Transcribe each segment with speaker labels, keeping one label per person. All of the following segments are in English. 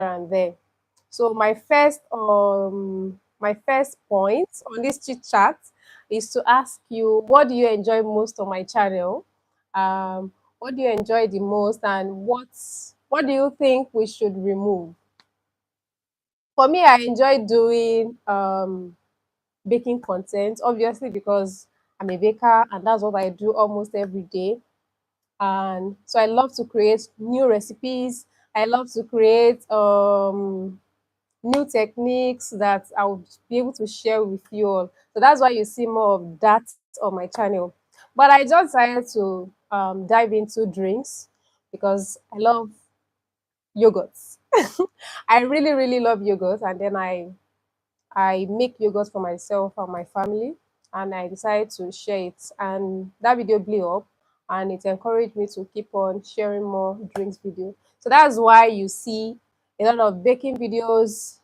Speaker 1: and there. So my first point on this chit chat is to ask you, what do you enjoy most on my channel? What do you enjoy the most, and what do you think we should remove? For me, I enjoy doing baking content, obviously because I'm a baker and that's what I do almost every day. And so I love to create new recipes. I love to create new techniques that I would be able to share with you all. So that's why you see more of that on my channel. But I just decided to dive into drinks because I love yogurts. I really, really love yogurt, and then I make yogurt for myself and my family, and I decided to share it. And that video blew up, and it encouraged me to keep on sharing more drinks video. So that's why you see a lot of baking videos,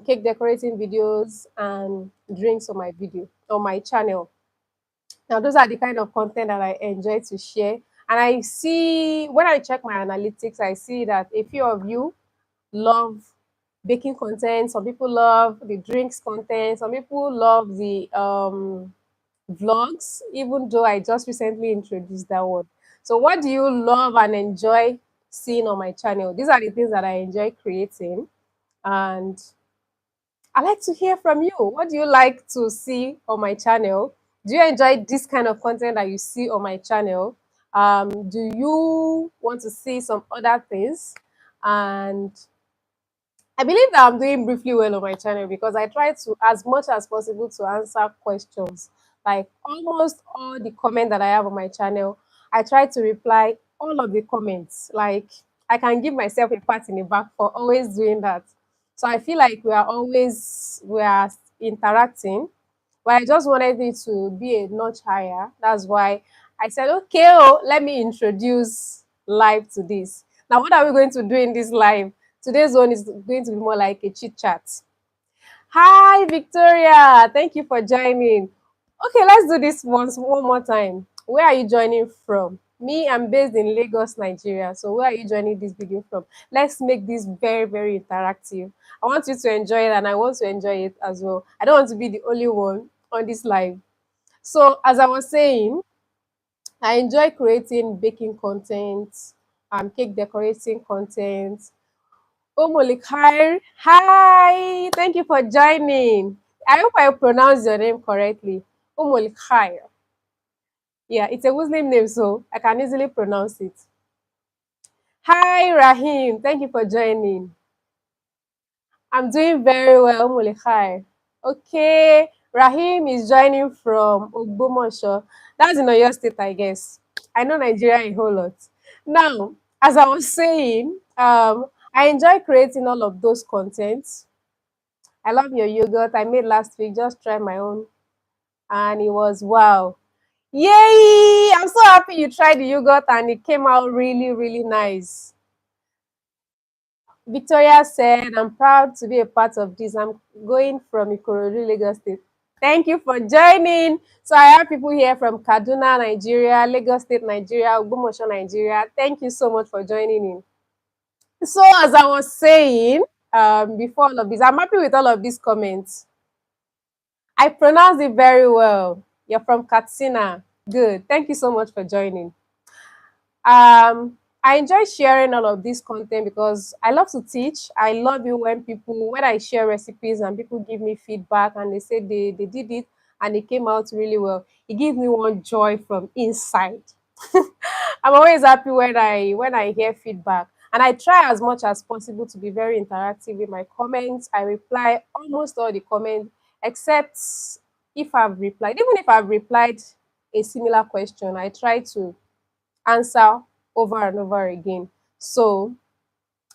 Speaker 1: cake decorating videos, and drinks on my video on my channel. Now, those are the kind of content that I enjoy to share. And I see when I check my analytics, I see that a few of you love baking content, some people love the drinks content, some people love the vlogs, even though I just recently introduced that one. So what do you love and enjoy seeing on my channel? These are the things that I enjoy creating, and I like to hear from you. What do you like to see on my channel? Do you enjoy this kind of content that you see on my channel? Do you want to see some other things? And I believe that I'm doing briefly well on my channel because I try to, as much as possible, to answer questions. Like almost all the comment that I have on my channel, I try to reply all of the comments. Like I can give myself a pat in the back for always doing that. So I feel like we are interacting, but I just wanted it to be a notch higher. That's why I said, okay, oh, let me introduce live to this. Now, what are we going to do in this live? Today's one is going to be more like a chit chat. Hi, Victoria. Thank you for joining. Okay, let's do this one more time. Where are you joining from? Me, I'm based in Lagos, Nigeria. So where are you joining this video from? Let's make this very, very interactive. I want you to enjoy it and I want to enjoy it as well. I don't want to be the only one on this live. So as I was saying, I enjoy creating baking content, cake decorating content. Omolikai, hi, thank you for joining. I hope I pronounced your name correctly. Omolikai. Yeah, it's a Muslim name, so I can easily pronounce it. Hi, Rahim. Thank you for joining. I'm doing very well, Omolikai. Okay, Rahim is joining from Ogbomosho. That's in Oyo State, I guess. I know Nigeria a whole lot. Now, as I was saying, I enjoy creating all of those contents. I love your yogurt. I made last week. Just try my own, and it was wow. Yay! I'm so happy you tried the yogurt and it came out really, really nice. Victoria said, I'm proud to be a part of this. I'm going from Ikorodu, Lagos State. Thank you for joining. So I have people here from Kaduna, Nigeria, Lagos State, Nigeria, Ogbomoso, Nigeria. Thank you so much for joining in. So as I was saying, before all of this, I'm happy with all of these comments. I pronounced it very well. You're from Katsina. Good. Thank you so much for joining. I enjoy sharing all of this content because I love to teach. I love it when I share recipes and people give me feedback and they say they did it and it came out really well. It gives me one joy from inside. I'm always happy when I hear feedback. And I try as much as possible to be very interactive with my comments. I reply almost all the comments, except even if I've replied a similar question, I try to answer over and over again. So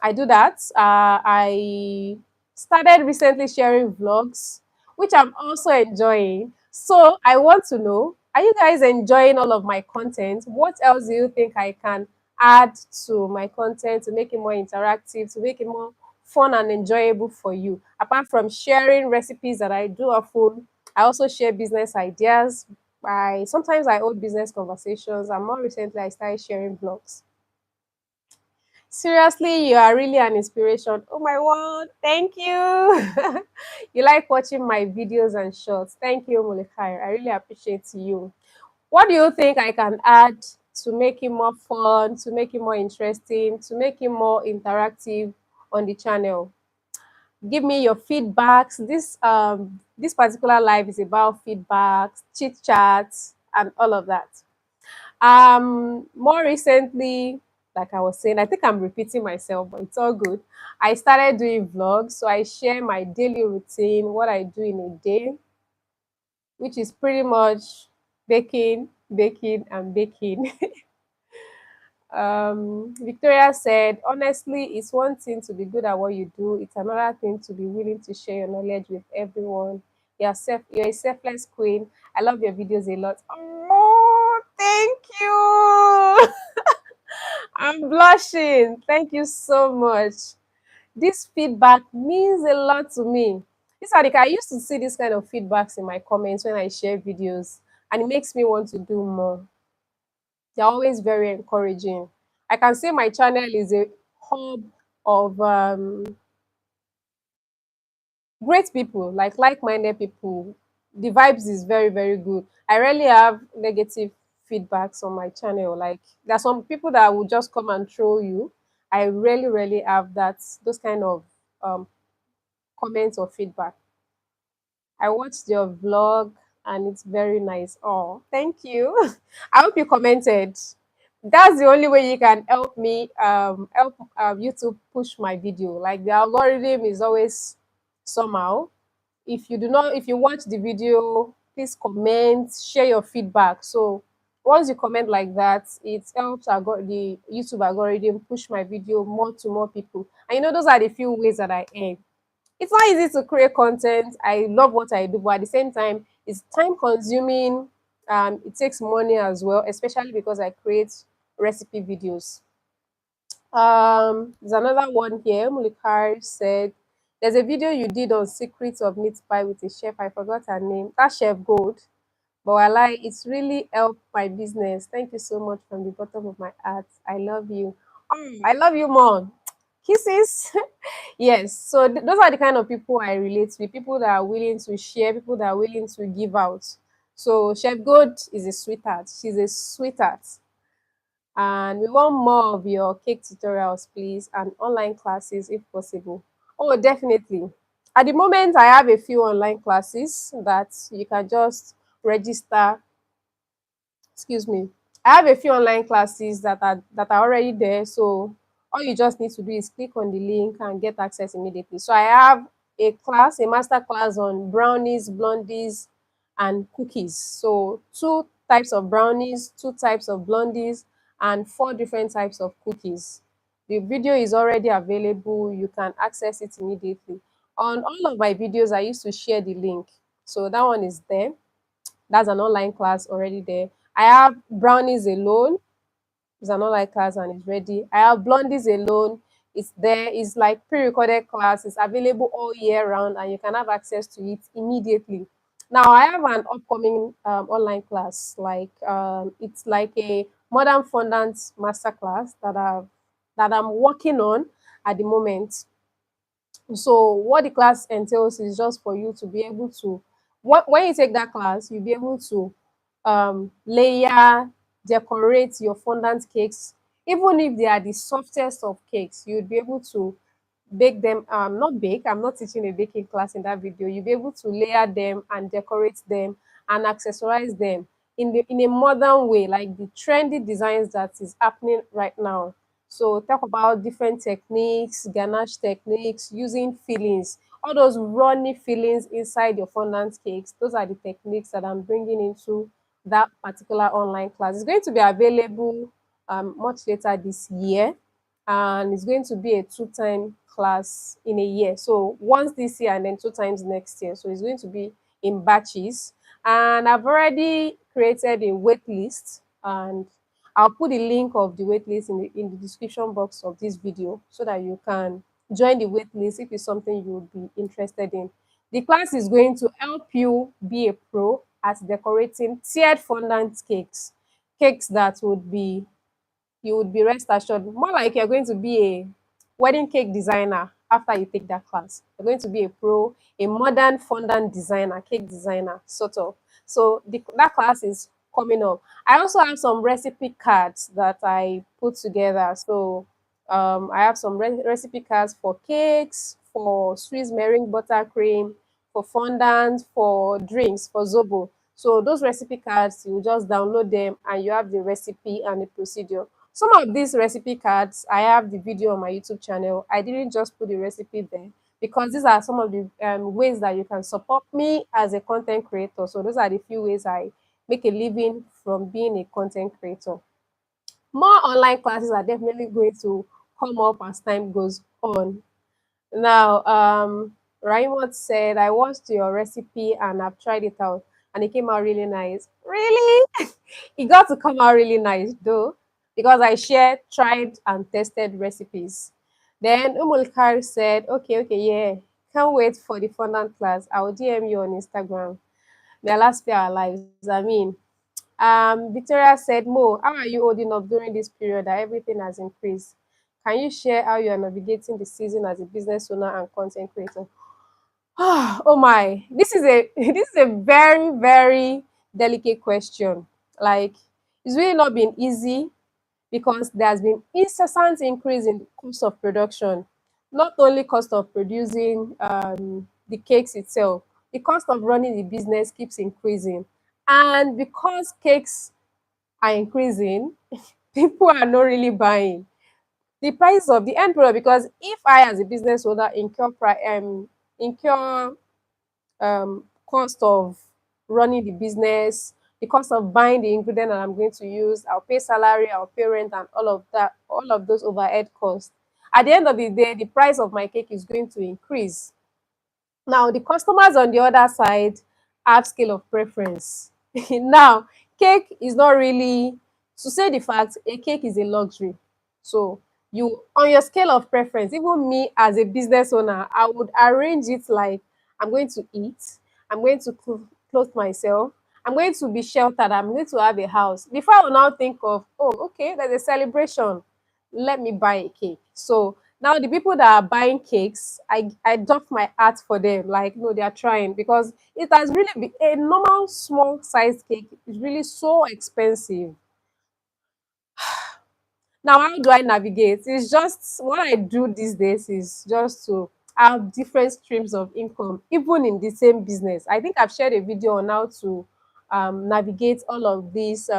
Speaker 1: I do that. I started recently sharing vlogs, which I'm also enjoying. So I want to know, are you guys enjoying all of my content? What else do you think I can add to my content to make it more interactive, to make it more fun and enjoyable for you? Apart from sharing recipes that I do often, I also share business ideas. I hold business conversations, and more recently I started sharing vlogs. Seriously, you are really an inspiration. Oh my word, thank you. You like watching my videos and shorts. Thank you, Mulikai. I really appreciate you. What do you think I can add to make it more fun, to make it more interesting, to make it more interactive on the channel? Give me your feedbacks. This particular live is about feedbacks, chit chats, and all of that. More recently, like I was saying, I think I'm repeating myself, but it's all good. I started doing vlogs, so I share my daily routine, what I do in a day, which is pretty much baking, baking, and baking. Victoria said, honestly, it's one thing to be good at what you do, it's another thing to be willing to share your knowledge with everyone. You're a selfless queen. I love your videos a lot. Oh, thank you. I'm blushing. Thank you so much. This feedback means a lot to me. This Adika, I used to see this kind of feedbacks in my comments when I share videos, and it makes me want to do more. They're always very encouraging. I can say my channel is a hub of great people, like-minded people. The vibes is very, very good. I rarely have negative feedbacks on my channel. Like there's some people that will just come and troll you. I really, really have those kind of um, comments or feedback. I watched your vlog and it's very nice. Oh, thank you. I hope you commented. That's the only way you can help me help YouTube push my video. Like the algorithm is always somehow. If you watch the video, please comment, share your feedback. So once you comment like that, it helps the YouTube algorithm push my video more to more people. And those are the few ways that I earn. It's not easy to create content. I love what I do, but at the same time, it's time consuming. It takes money as well, especially because I create recipe videos. There's another one here. Mulikar said, there's a video you did on secrets of meat pie with a chef. I forgot her name. That chef Gold. But I like it's really helped my business. Thank you so much from the bottom of my heart. I love you. Oh, I love you more. Kisses. Yes, so those are the kind of people I relate with, people that are willing to share, people that are willing to give out. So Chef Gold is a sweetheart. She's a sweetheart. And we want more of your cake tutorials, please, and online classes if possible. Oh, definitely. At the moment, I have a few online classes that you can just register. Excuse me. I have a few online classes that are already there. So all you just need to do is click on the link and get access immediately. So I have a master class on brownies, blondies, and cookies. So two types of brownies, two types of blondies, and four different types of cookies. The video is already available. You can access it immediately. On all of my videos, I used to share the link. So that one is there. That's an online class already there. I have brownies alone. It's an online class and it's ready. I have blondies alone. It's there. It's like pre-recorded class. It's available all year round and you can have access to it immediately. Now I have an upcoming online class. It's like a modern fondant master class that I'm working on at the moment. So what the class entails is just for you to be able to, when you take that class, you'll be able to layer, decorate your fondant cakes. Even if they are the softest of cakes, you'd be able to bake them. Not bake, I'm not teaching a baking class in that video. You'll be able to layer them and decorate them and accessorize them in a modern way, like the trendy designs that is happening right now. So talk about different techniques, ganache techniques, using fillings, all those runny fillings inside your fondant cakes. Those are the techniques that I'm bringing into that particular online class. It's going to be available much later this year, and it's going to be a two-time class in a year. So once this year and then two times next year. So it's going to be in batches. And I've already created a wait list, and I'll put the link of the waitlist in the description box of this video so that you can join the waitlist if it's something you would be interested in. The class is going to help you be a pro at decorating tiered fondant cakes, cakes that would be you would be rest assured, more like you're going to be a wedding cake designer after you take that class. You're going to be a pro, a modern fondant designer, cake designer, sort of. So that class is coming up. I also have some recipe cards that I put together. So I have some recipe cards for cakes, for Swiss meringue buttercream, for fondant, for drinks, for zobo. So those recipe cards, you just download them and you have the recipe and the procedure. Some of these recipe cards, I have the video on my YouTube channel. I didn't just put the recipe there because these are some of the ways that you can support me as a content creator. So those are the few ways I make a living from being a content creator. More online classes are definitely going to come up as time goes on. Now, Raymond said, I watched your recipe and I've tried it out and it came out really nice. Really? It got to come out really nice though, because I shared, tried, and tested recipes. Then Umulkar said, okay, yeah. Can't wait for the fondant class. I'll DM you on Instagram. May Allah spare our lives. I mean, Victoria said, Mo, how are you holding up during this period that everything has increased? Can you share how you are navigating the season as a business owner and content creator? Oh my, this is a this is a very delicate question. Like, it's really not been easy because there has been incessant increase in the cost of production. Not only cost of producing the cakes itself, the cost of running the business keeps increasing. And because cakes are increasing, people are not really buying the price of the end product. Because if I, as a business owner, incur cost of running the business, the cost of buying the ingredient that I'm going to use, I'll pay salary, I'll pay rent, and all of that, all of those overhead costs. At the end of the day, the price of my cake is going to increase. Now, the customers on the other side have scale of preference. Now, cake is not really, to say the fact, a cake is a luxury. So, you, on your scale of preference, even me as a business owner, I would arrange it like I'm going to eat, I'm going to clothe myself, I'm going to be sheltered, I'm going to have a house. Before I will now think of, oh, okay, there's a celebration, let me buy a cake. So now the people that are buying cakes, I doff my heart for them. Like, no, they are trying because it has really been a normal small sized cake is really so expensive. Now, how do I navigate? It's just what I do these days is just to have different streams of income, even in the same business. I think I've shared a video on how to navigate all of these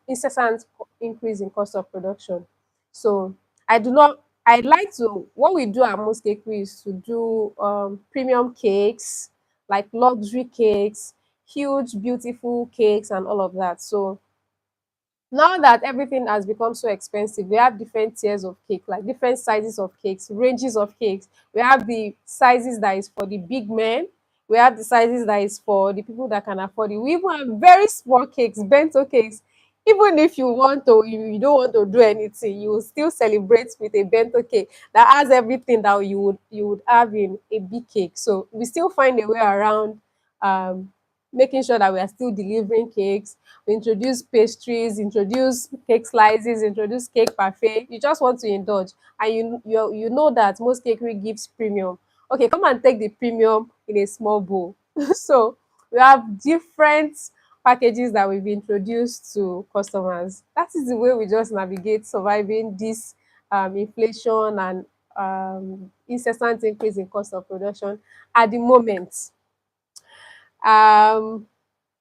Speaker 1: incessant increase in cost of production. So I do not. I'd like to. What we do at most Cakery is to do premium cakes, like luxury cakes, huge, beautiful cakes, and all of that. So now that everything has become so expensive, we have different tiers of cake, like different sizes of cakes, ranges of cakes. We have the sizes that is for the big men. We have the sizes that is for the people that can afford it. We even have very small cakes, bento cakes. Even if you want to, you don't want to do anything, you will still celebrate with a bento cake that has everything that you would have in a big cake. So we still find a way around making sure that we are still delivering cakes. We introduce pastries, introduce cake slices, introduce cake parfait. You just want to indulge, and you know that most cakery gives premium. Okay, come and take the premium in a small bowl. So we have different packages that we've introduced to customers. That is the way we just navigate surviving this inflation and incessant increase in cost of production at the moment. Um,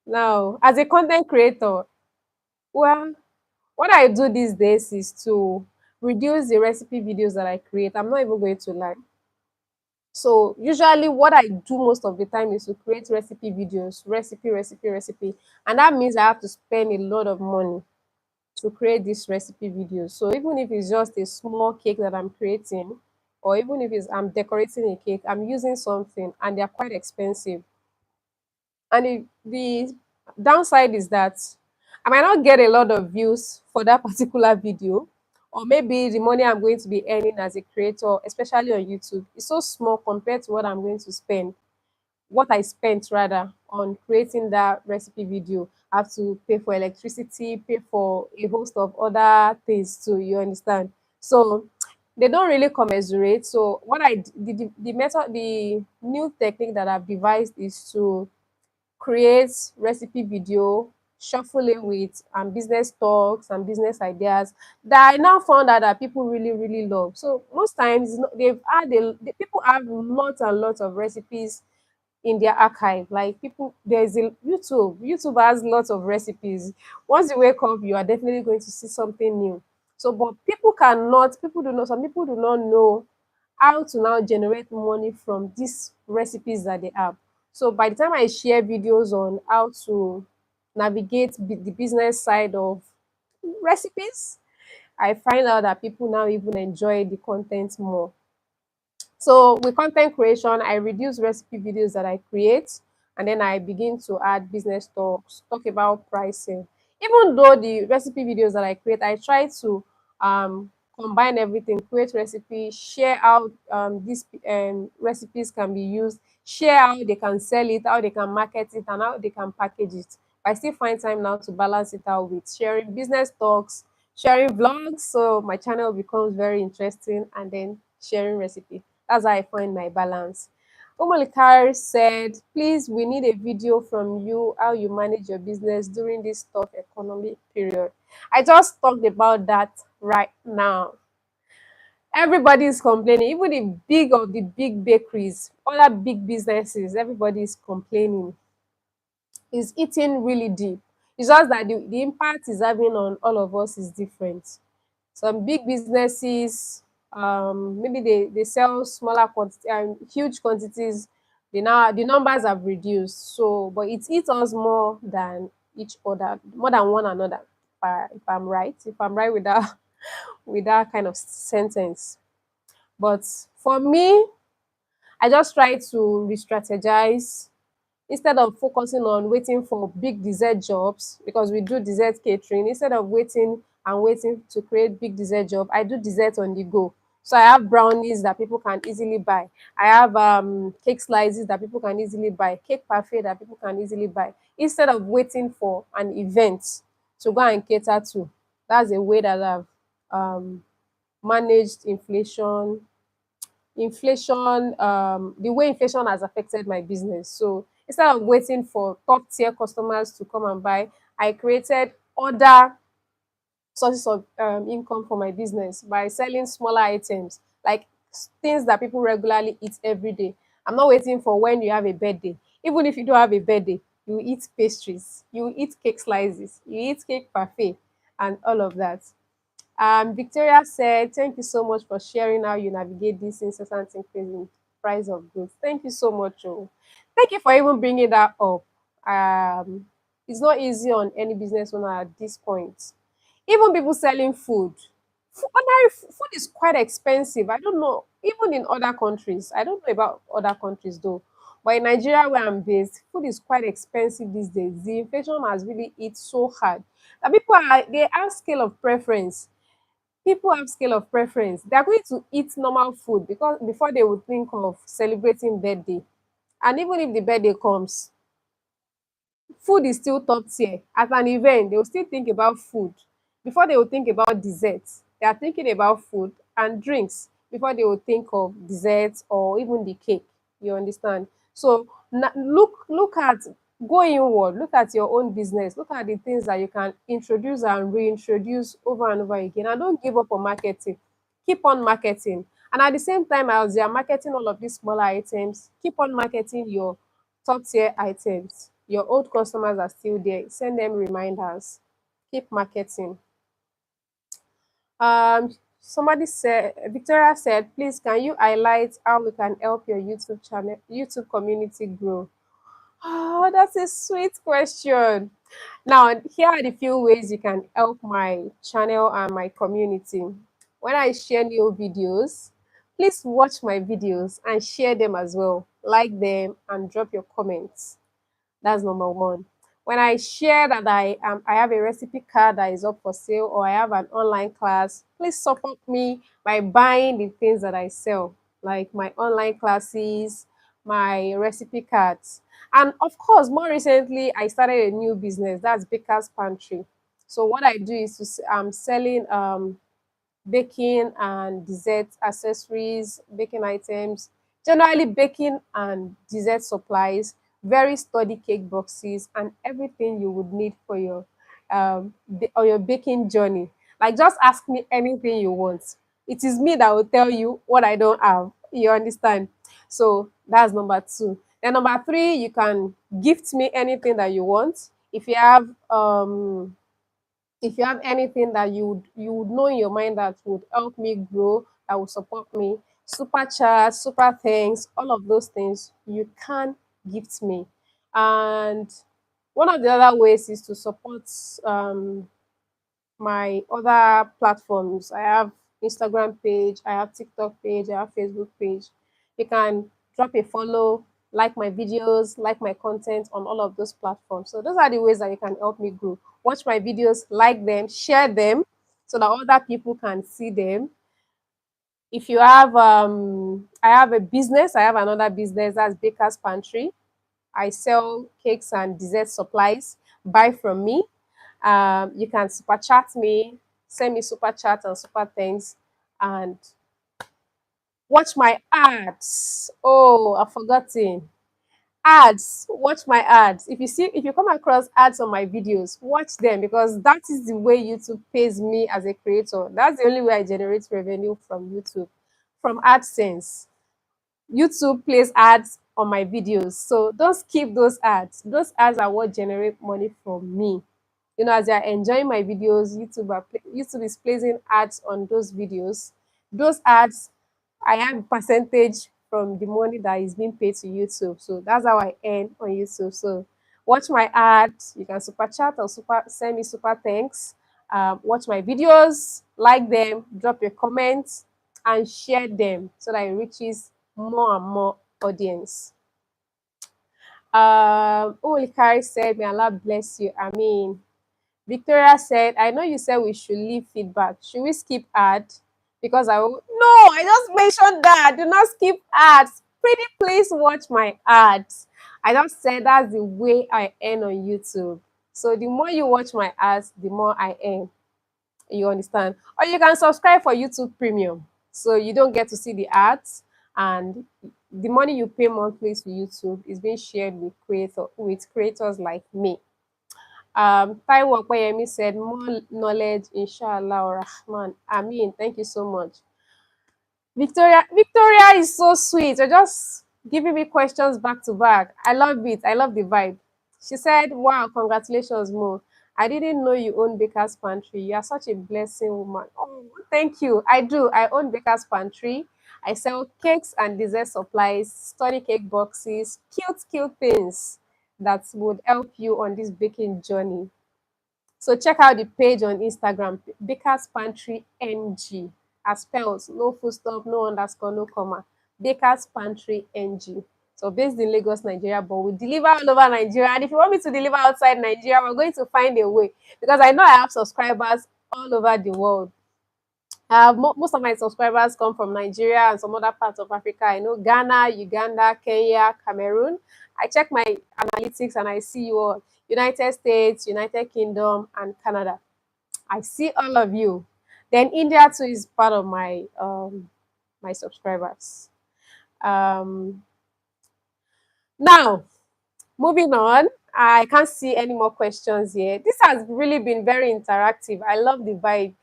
Speaker 1: Now, as a content creator, well, what I do these days is to reduce the recipe videos that I create. I'm not even going to lie. So usually what I do most of the time is to create recipe videos, recipe. And that means I have to spend a lot of money to create these recipe videos. So even if it's just a small cake that I'm creating, or even if it's I'm decorating a cake, I'm using something and they're quite expensive. And the downside is that I might not get a lot of views for that particular video, or maybe the money I'm going to be earning as a creator, especially on YouTube, is so small compared to what I'm going to spend what I spent rather on creating that recipe video. I have to pay for electricity, pay for a host of other things too, you understand? So they don't really commensurate. So what the method, the new technique that I've devised is to create recipe video, shuffle it with business talks and business ideas that I now found out that people really, really love. So most times they've had the people have lots and lots of recipes in their archive. Like people, there's a YouTube. YouTube has lots of recipes. Once you wake up, you are definitely going to see something new. So, but people do not, some people do not know how to now generate money from these recipes that they have. So by the time I share videos on how to navigate the business side of recipes, I find out that people now even enjoy the content more. So with content creation, I reduce recipe videos that I create, and then I begin to add business talks, talk about pricing. Even though the recipe videos that I create, I try to combine everything, create recipe, share how these recipes can be used, share how they can sell it, how they can market it, and how they can package it. I still find time now to balance it out with sharing business talks, sharing vlogs, so my channel becomes very interesting, and then sharing recipe. That's how I find my balance. Omolikar said, please, we need a video from you how you manage your business during this tough economic period. I just talked about that right now. Everybody is complaining, even the big bakeries, other big businesses, everybody is complaining. It's eating really deep. It's just that the impact is having on all of us is different. Some big businesses, maybe they sell smaller quantity huge quantities. The numbers have reduced, so but it eats us more than each other, more than one another. If I'm right with that with that kind of sentence. But for me, I just try to re-strategize. Instead of focusing on waiting for big dessert jobs, because we do dessert catering, instead of waiting to create big dessert job, I do dessert on the go. So I have brownies that people can easily buy. I have cake slices that people can easily buy, cake parfait that people can easily buy, instead of waiting for an event to go and cater to. That's a way that I've managed the way inflation has affected my business. So instead of waiting for top tier customers to come and buy, I created other sources of income for my business by selling smaller items, like things that people regularly eat every day. I'm not waiting for when you have a birthday. Even if you don't have a birthday, you eat pastries, you eat cake slices, you eat cake parfait, and all of that. Victoria said, thank you so much for sharing how you navigate this incessant increase in price of goods. Thank you so much. Oh. Thank you for even bringing that up. It's not easy on any business owner at this point. Even people selling food. Food is quite expensive. I don't know. Even in other countries. I don't know about other countries though. But in Nigeria, where I'm based, food is quite expensive these days. The inflation has really hit so hard that they have scale of preference. People have scale of preference. They are going to eat normal food because before they would think of celebrating birthday. And even if the birthday comes, food is still top tier. At an event, they will still think about food before they will think about desserts. They are thinking about food and drinks before they will think of desserts or even the cake. You understand? So look at go inward, look at your own business, look at the things that you can introduce and reintroduce over and over again. And don't give up on marketing. Keep on marketing. And at the same time, as you are marketing all of these smaller items, keep on marketing your top tier items. Your old customers are still there. Send them reminders. Keep marketing. Somebody said, Victoria said, please can you highlight how we can help your YouTube community grow? Oh, that's a sweet question. Now, here are the few ways you can help my channel and my community. When I share new videos, please watch my videos and share them as well. Like them and drop your comments. That's number one. When I share that I have a recipe card that is up for sale, or I have an online class, please support me by buying the things that I sell, like my online classes, my recipe cards. And of course, more recently, I started a new business, that's Baker's Pantry. So what I do is I'm selling baking and dessert accessories, baking items, generally baking and dessert supplies, very sturdy cake boxes, and everything you would need for your on your baking journey. Like just ask me anything you want. It is me that will tell you what I don't have. You understand? So that's number two. Then number three, you can gift me anything that you want. If you have anything that you would know in your mind that would help me grow, that would support me, super chat, super thanks, all of those things you can gift me. And one of the other ways is to support my other platforms. I have Instagram page, I have TikTok page, I have Facebook page. You can drop a follow, like my videos, like my content on all of those platforms. So those are the ways that you can help me grow. Watch my videos, like them, share them so that other people can see them. If you have I have a business, I have another business that's Baker's Pantry. I sell cakes and dessert supplies. Buy from me. You can super chat me, send me super chat and super thanks, and watch my ads. Oh, I've forgotten. Ads. Watch my ads. If you come across ads on my videos, watch them because that is the way YouTube pays me as a creator. That's the only way I generate revenue from YouTube, from AdSense. YouTube plays ads on my videos. So don't skip those ads. Those ads are what generate money from me. As you're enjoying my videos, YouTube is placing ads on those videos. Those ads, I have a percentage from the money that is being paid to YouTube. So that's how I earn on YouTube. So watch my ads. You can super chat or super send me super thanks. Watch my videos, like them, drop your comments, and share them so that it reaches more and more audience. Likari said, "May Allah bless you." I mean, Victoria said, I know you said we should leave feedback. Should we skip ad? Because no, I just mentioned that. Do not skip ads. Pretty please watch my ads. I just said that's the way I earn on YouTube. So the more you watch my ads, the more I earn. You understand? Or you can subscribe for YouTube Premium. So you don't get to see the ads, and the money you pay monthly to YouTube is being shared with creators like me. Taiwo Opeyemi said, more knowledge, inshallah, or Rahman. Amin. Thank you so much. Victoria is so sweet. You're just giving me questions back to back. I love it. I love the vibe. She said, wow, congratulations, Mo. I didn't know you own Baker's Pantry. You are such a blessing woman. Oh, thank you. I do. I own Baker's Pantry. I sell cakes and dessert supplies, study cake boxes, cute things that would help you on this baking journey. So check out the page on Instagram, Baker's Pantry NG, as spelled, no full stop, no underscore, no comma. Baker's Pantry NG. So based in Lagos, Nigeria, but we deliver all over Nigeria. And if you want me to deliver outside Nigeria, we're going to find a way because I know I have subscribers all over the world. Most of my subscribers come from Nigeria and some other parts of Africa. I know Ghana, Uganda, Kenya, Cameroon. I check my analytics and I see you all. United States, United Kingdom, and Canada. I see all of you. Then India too is part of my subscribers. Um, Now, moving on. I can't see any more questions here. This has really been very interactive. I love the vibe.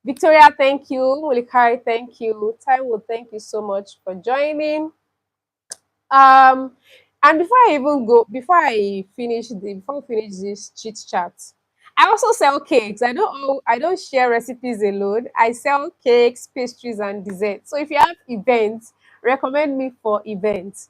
Speaker 1: Victoria, thank you. Mulikari, thank you. Taiwo, thank you so much for joining. Um, and before I finish this chit chat, I also sell cakes. I don't share recipes alone. I sell cakes, pastries, and desserts. So if you have events, recommend me for events.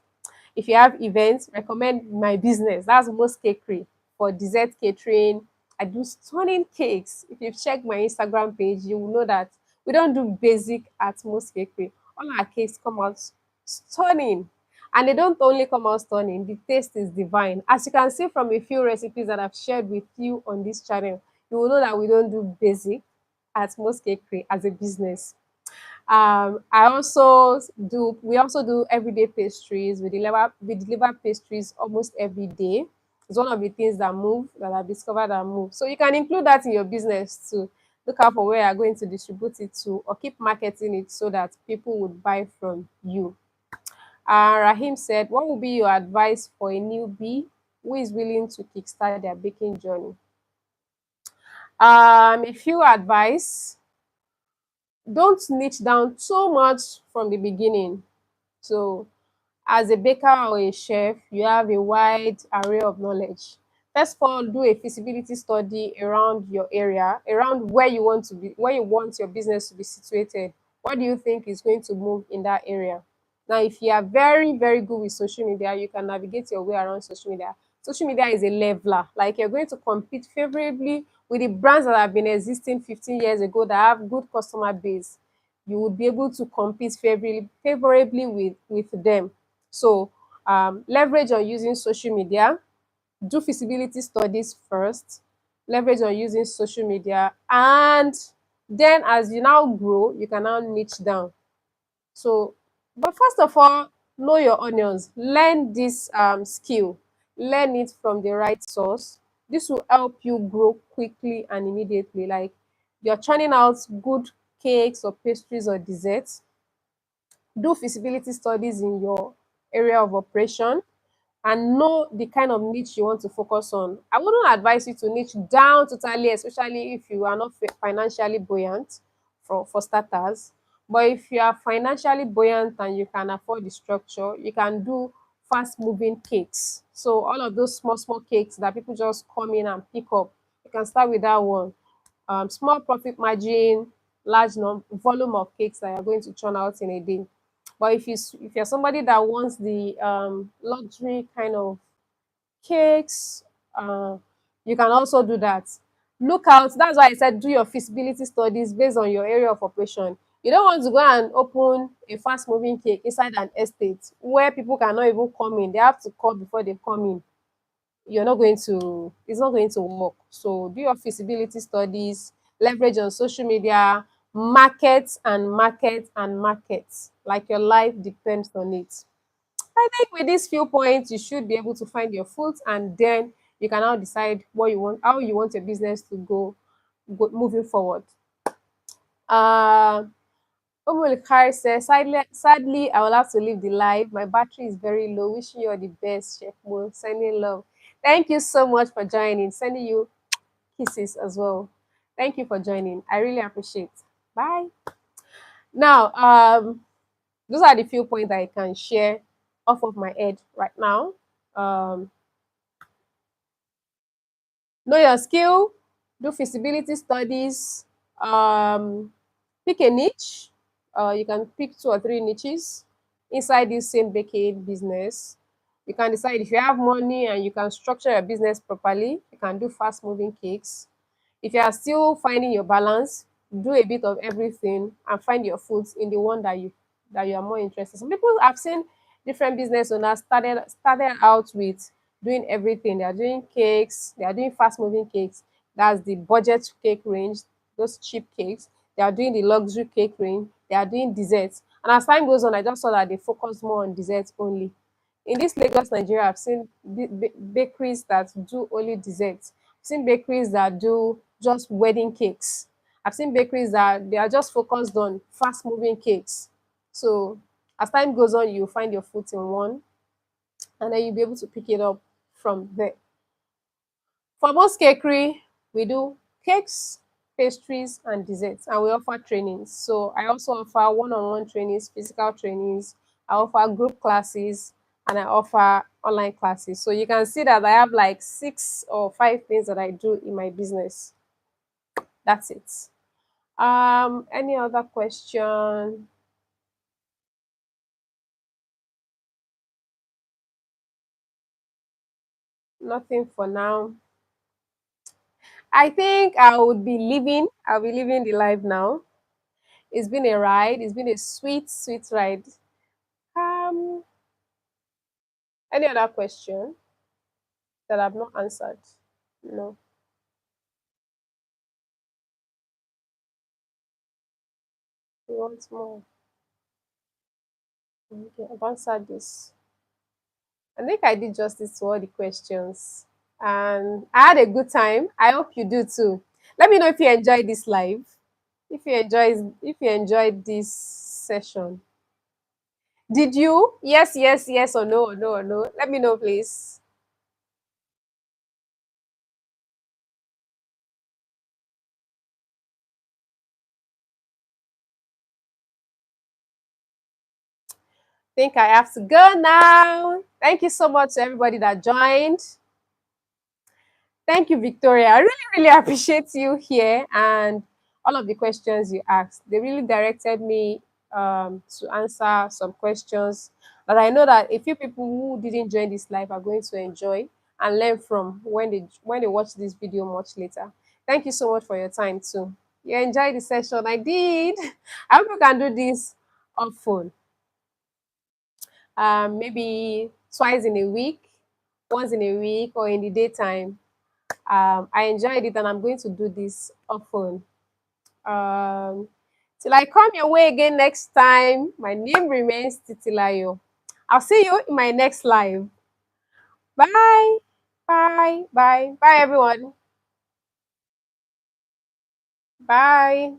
Speaker 1: If you have events, recommend my business. That's Most Cakery for dessert catering. I do stunning cakes. If you've checked my Instagram page, you will know that we don't do basic at Most Cakery. All our cakes come out stunning. And they don't only come out stunning, the taste is divine. As you can see from a few recipes that I've shared with you on this channel, you will know that we don't do basic at Most Cakery as a business. I also do. We also do everyday pastries. We deliver pastries almost every day. It's one of the things that move that I've discovered that move. So you can include that in your business too. Look out for where you're going to distribute it to, or keep marketing it so that people would buy from you. Rahim said, "What would be your advice for a newbie who is willing to kickstart their baking journey?" A few advice: don't niche down too much from the beginning. So as a baker or a chef, you have a wide array of knowledge. First of all, do a feasibility study around your area, around where you want your business to be situated. What do you think is going to move in that area? Now, if you are very, very good with social media, you can navigate your way around social media. Social media is a leveler. Like, you're going to compete favorably with the brands that have been existing 15 years ago that have good customer base. You would be able to compete favorably with them. So leverage on using social media, do feasibility studies first, leverage on using social media, and then as you now grow, you can now niche down. So, but first of all, know your onions. Learn this skill. Learn it from the right source. This will help you grow quickly and immediately. Like, you're churning out good cakes or pastries or desserts, do feasibility studies in your area of operation and know the kind of niche you want to focus on. I wouldn't advise you to niche down totally, especially if you are not financially buoyant for starters. But if you are financially buoyant and you can afford the structure, you can do fast moving cakes. So all of those small, small cakes that people just come in and pick up, you can start with that one. Small profit margin, volume of cakes that you're going to churn out in a day. But if you're somebody that wants the luxury kind of cakes, you can also do that. Look out. That's why I said do your feasibility studies based on your area of operation. You don't want to go and open a fast moving cake inside an estate where people cannot even come in. They have to call before they come in. It's not going to work. So do your feasibility studies, leverage on social media, market, like your life depends on it. I think with these few points you should be able to find your foot, and then you can now decide how you want your business to go moving forward. uh Umul says, sadly, I will have to leave the live. My battery is very low. Wishing you all the best, Chef Mo. Sending love. Thank you so much for joining. Sending you kisses as well. Thank you for joining. I really appreciate. Bye. Now, those are the few points that I can share off of my head right now. Um, know your skill, do feasibility studies, um, pick a niche. You can pick two or three niches inside this same baking business. You can decide if you have money and you can structure your business properly, you can do fast moving cakes. If you are still finding your balance, do a bit of everything and find your foot in the one that you are more interested. Some people I've seen different business owners started out with doing everything. They are doing cakes, they are doing fast moving cakes. That's the budget cake range, those cheap cakes. They are doing the luxury cake range. They are doing desserts. And as time goes on, I just saw that they focus more on desserts only. In this Lagos, Nigeria, I've seen bakeries that do only desserts. I've seen bakeries that do just wedding cakes. I've seen bakeries that they are just focused on fast moving cakes. So as time goes on, you find your foot in one, and then you'll be able to pick it up from there. For most cakery, we do cakes, pastries, and desserts, and we offer trainings. So I also offer one-on-one trainings, physical trainings. I offer group classes, and I offer online classes. So you can see that I have like 6 or 5 things that I do in my business. That's it. Any other question? Nothing for now. I think I'll be leaving the live now. It's been a ride. It's been a sweet, sweet ride. Um, any other question that I've not answered? No. You want more? Okay, I've answered this. I think I did justice to all the questions. And I had a good time. I hope you do too. Let me know if you enjoyed this live. If you enjoyed this session. Did you? Yes, yes, yes, or no, or no. Let me know, please. Think I have to go now. Thank you so much to everybody that joined. Thank you, Victoria. I really, really appreciate you here and all of the questions you asked. They really directed me to answer some questions that I know that a few people who didn't join this live are going to enjoy and learn from when they watch this video much later. Thank you so much for your time too. You enjoyed the session. I did. I hope you can do this often. Maybe twice in a week, once in a week, or in the daytime. I enjoyed it, and I'm going to do this often. Um, till I come your way again next time, my name remains Titilayo. I'll see you in my next live. Bye. Bye. Bye. Bye, everyone. Bye.